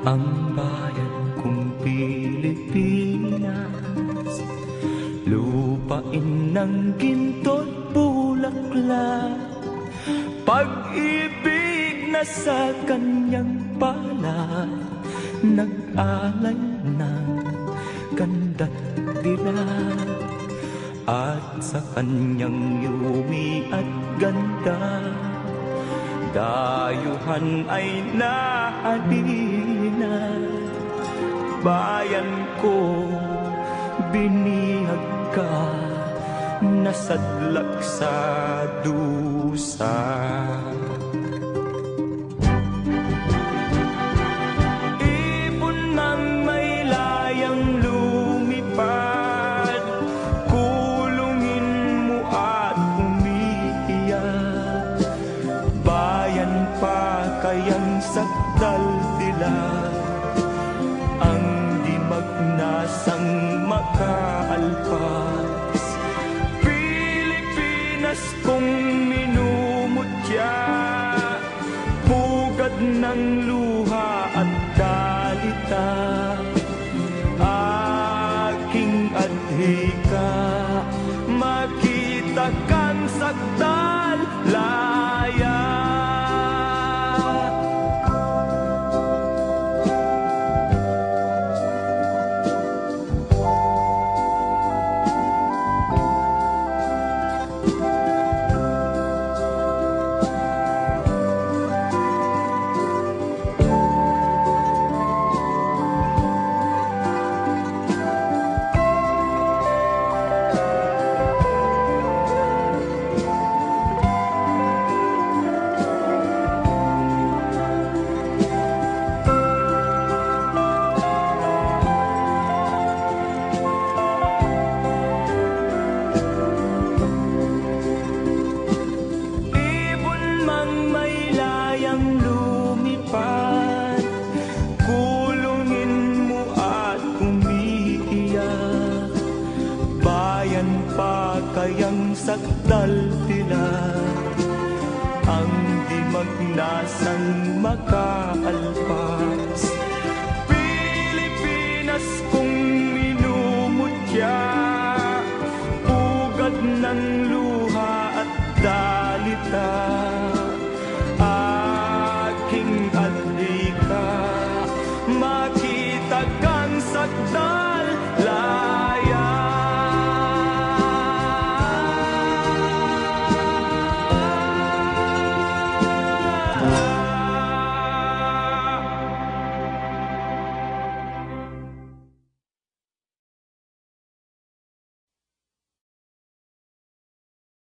ang bayan kong Pilipinas, lupain ng ginto't bulaklak, pag-ibig na sa kanyang palad, nag-alay ng ganda't dilag, at sa kanyang yumi at ganda, dayuhan ay nahalina. Bayan ko, binihag ka, nasadlak sa dusa. Ibon ng may layang lumipad, kulungin mo at umiiyak. Bayan pa kayang sakdal dilag, ang di magnasang makaalpas. Pilipinas kong minumutya, pugad ng luha at dalita, aking adhika, makita kang sakdal laya. Kayang sakdal dilag, ang di magnasang makaalpas. Pilipinas kong minumutya, pugad ng luha at dalita,